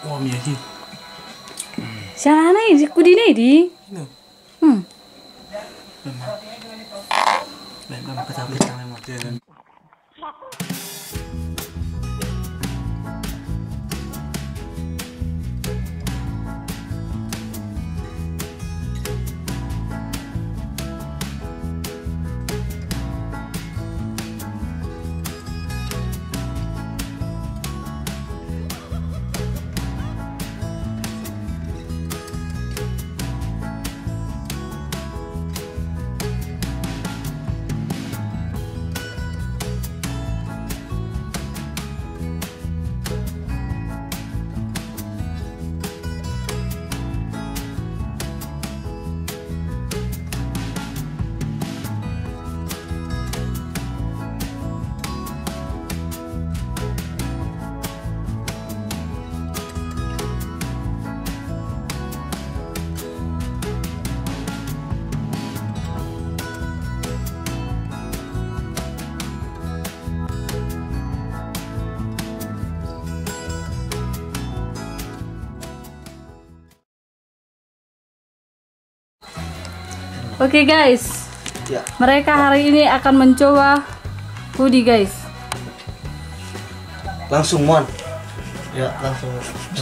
Wah, miyahi. Sana ini kudine di. Ini. Hmm. Memang ketakutan memang dia. Oke guys, Ya. mereka hari ini akan mencoba hoodie guys. Langsung mon. Ya, langsung.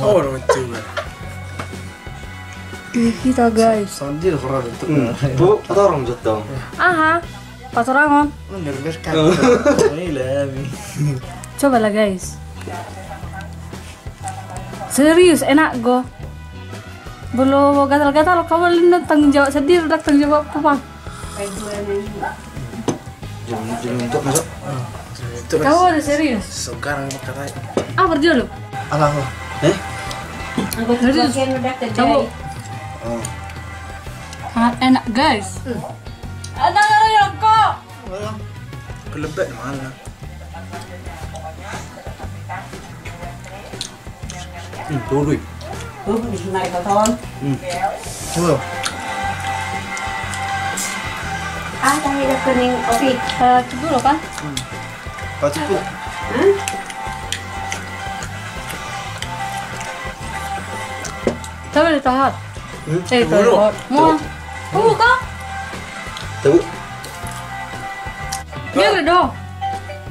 Oh, coba. Kita guys. Sandir horor itu. Bu, atau orang jatuh. Aha, patorangon. Menerberkan. Ini Cobalah guys. Serius enak go. Belum gatal-gatal kamu lihat tanggung jawab sendiri, udah tanggung jawab apa? Jangan untuk masuk. Kamu udah serius? Sekarang makan aja. Ah berjual. Alah. Serius? Coba. Oh. Sangat enak guys. Ada yang kok. Kelebek mana? Dulu. Này của thôn. Coba. Đây là kuning kopi. Coba loh kan? Kau cukup. Coba ditahan. Coba. Tahan. Mau? Kamu kah? Tahu. Gila dong.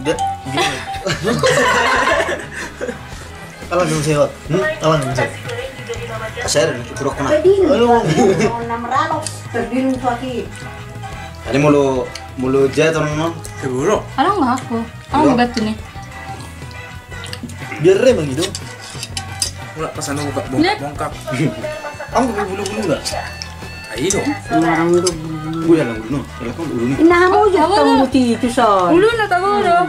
Dia. Alang yung sehat. Alang yung sehat. Saya kurang kena. Pwede na. Namralo. Terdin ko aki. Ini mulu jet orang. Seguro. Ada nggak aku? Kamu nggak betul nih. Biar remang gitu. Mulai kesana buka Lihat. bongkap. Kamu pakai bulu-bulu nggak? Ayo dong. Narang dulu. Gue yang bulu no. Kalau kamu bulu nih. Inahamu aja tong buti itu son. Ulu na tahu dong.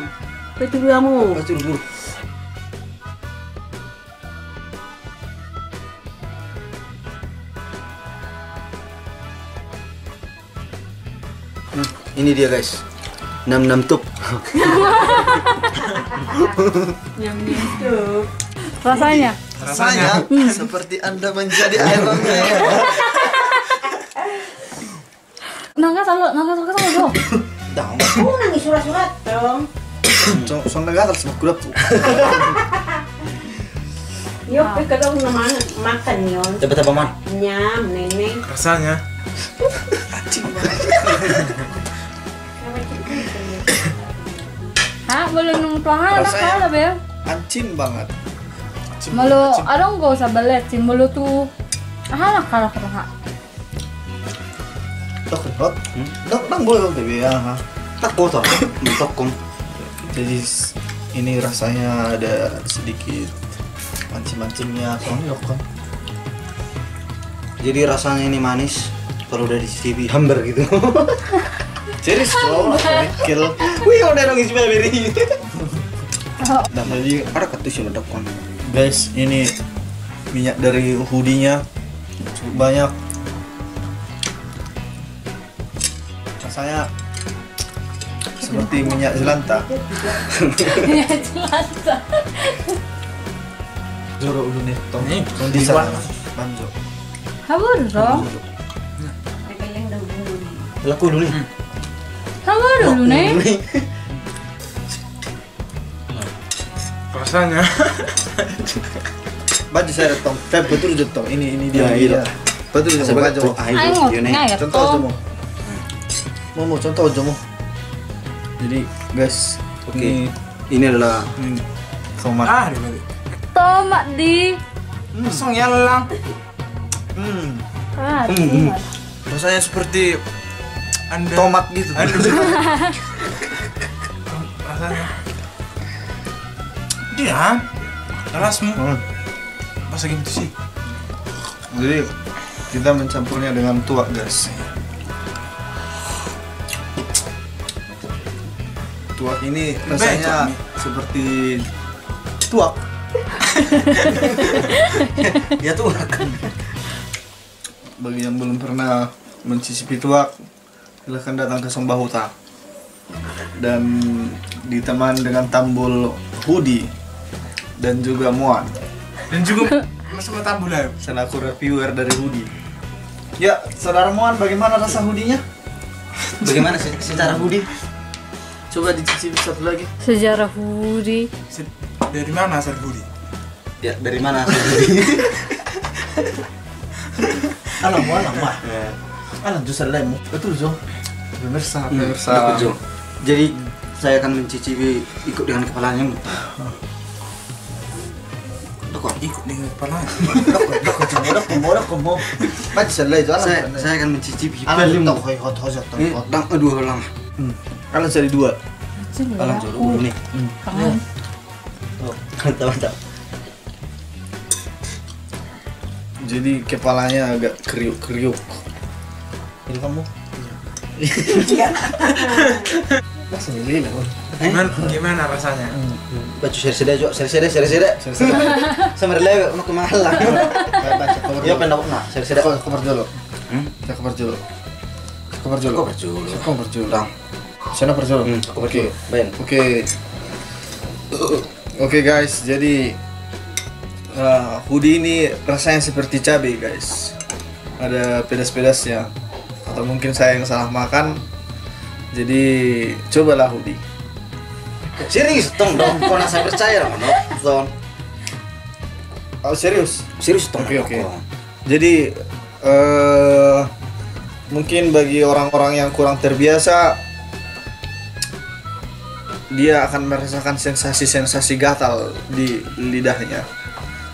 Pwede kamu. Pasti bulu. Ini dia guys. 66 tup. Rasanya. Rasanya seperti Anda menjadi airnya. Nangka selalu dong. Dong. Oh, nangis surat-surat dong. Soalnya gatal sama kurap tuh. Yuk, kalau naman makan yon. Coba coba man. Nyam, neneng. Rasanya. Hah, belum nungguan anak kala be. Ancin banget. Malu, ada nggak usah belet sih malu tuh. Anak kala kena. Tok hot. Nang boleh dong tapi ya. Tak kotor. Mentok. Jadi ini rasanya ada sedikit mancing-mancingnya kan. Jadi rasanya ini manis. Kalau udah dicicipi hambar gitu. Jadi slow, kill. Wih, udah dong isi beri. Dan jadi ada ketus yang meledak kan. Guys, ini minyak dari hoodie-nya cukup banyak. Rasanya seperti minyak jelantah. Minyak jelantah. Jorok dulu nih, tong. Nih, Tong di sana. dibuat. Banjo. Habur dong. Nagaling daw dulu. Laku dulu nih. Habur dulu nih. Rasanya. Baju saya tong. Tapi betul tong. Ini dia. Ya, iya. Betul Saya baju. baca Ayo ayo ngotnya nih. ya Contoh aja toh. mau contoh aja mau. Jadi guys, Oke. Ini adalah ini tomat. dibalik. Tomat di. Kosong ya lang. Ah, Hmm. tomat. Rasanya seperti Anda Tomat gitu. Rasanya. Dia rasmu masa gitu sih. Jadi kita mencampurnya dengan tuak guys. Tuak ini rasanya seperti tuak. Ya tuh. Bagi yang belum pernah mencicipi tuak, silahkan datang ke Sombahuta dan ditemani dengan tambul hoodie dan juga muan. Dan juga masuk ke tambul ya. Selaku reviewer dari hoodie. Ya, saudara muan, bagaimana rasa hoodie-nya? Bagaimana sih secara hoodie? Coba dicicipi satu lagi. Sejarah Hudi. Dari mana asal Budi? Ya, dari mana asal Alam mah. Alam justru lemu. Betul, Jo. Pemirsa. Dapat, Jo. Jadi saya akan mencicipi ikut dengan kepalanya. Ikut dengan kepala. Saya akan mencicipi Alam pelem. Aduh, lang. Alam jadi dua. Alam jodoh nih. Kangen. Mantap. Jadi kepalanya agak kriuk-kriuk. Ini kamu? Langsung lili lah. Gimana rasanya? Baju seri-seri Jo, seri-seri. Sama lewe mau kemahalan. Ya pendapat nak, seri-seri. Kabar dulu. Saya kabar dulu. Lang. Sana kabar dulu. Oke, baik. Oke guys, jadi hoodie ini rasanya seperti cabai guys. Ada pedas-pedasnya. Atau mungkin saya yang salah makan. Jadi cobalah hoodie. Serius dong, kau nak saya percaya lah, Don. Oh serius? Serius dong. Oke. Jadi mungkin bagi orang-orang yang kurang terbiasa, dia akan merasakan sensasi-sensasi gatal di lidahnya.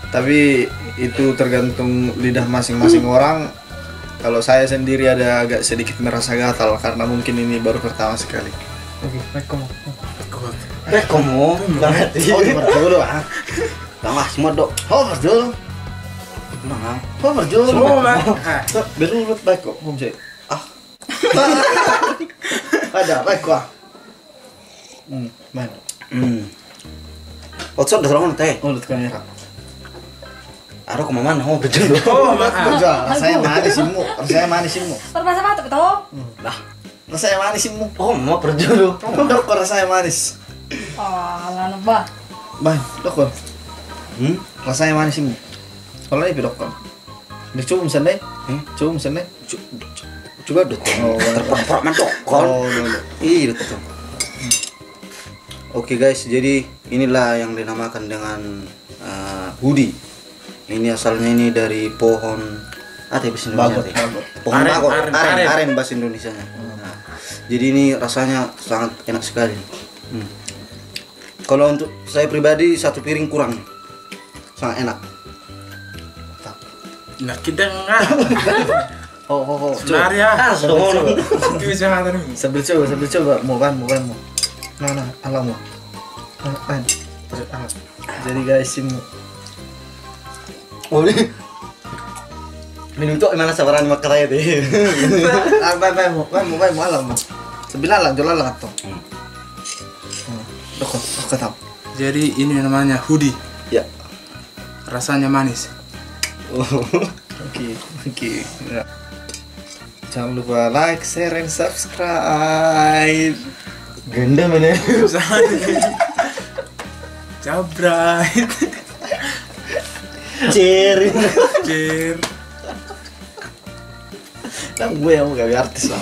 Tapi itu tergantung lidah masing-masing orang. Kalau saya sendiri ada agak sedikit merasa gatal karena mungkin ini baru pertama sekali. Oke, Kamu banget. Oh, dulu ah. Tengah semua dok. Oh, dulu. Nah, Oh, dulu. Semua. Berurut baik kok, Om Jay. Ada baik kok. Mana? Otso udah terlalu teh. Oh, lihat kamera. Aduh kemana? Oh betul. Oh, maaf. Rasanya manis simu. Berbahasa batu betul. Nah, Rasanya manis simu. oh mau perjulu. Dok, rasanya manis. Oh, lana bah. Bang, dok. Rasanya manis simu. Kalau ini dok. Coba misalnya. Coba misalnya. Coba dot. Oh, Terperap mantok. Oh, dulu. Iya betul. Oke guys, jadi inilah yang dinamakan dengan hoodie. Ini asalnya ini dari pohon bahasa Indonesia. Pohon Aren, maggot, aren. aren bahasa Indonesianya. Nah, jadi ini rasanya sangat enak sekali. Kalau untuk saya pribadi satu piring kurang, sangat enak. Nah, kita enggak. Oh. Sebenarnya. Sudah mau. Bisa ngatain. Sambil coba. Mau. Nah, alam mau. Ban. Jadi guys, simu. Oh ini. Minum tuh gimana sabaran makan saya deh. Ban mau alam mau. Sebilang lang, jual lang atau. Dok, tahu. Jadi ini namanya hoodie. Ya. Rasanya manis. Oke. Ya. Jangan lupa like, share, and subscribe. Ganda mana? Jabrait. Cheer. Kan gue yang mau gawe artis lah.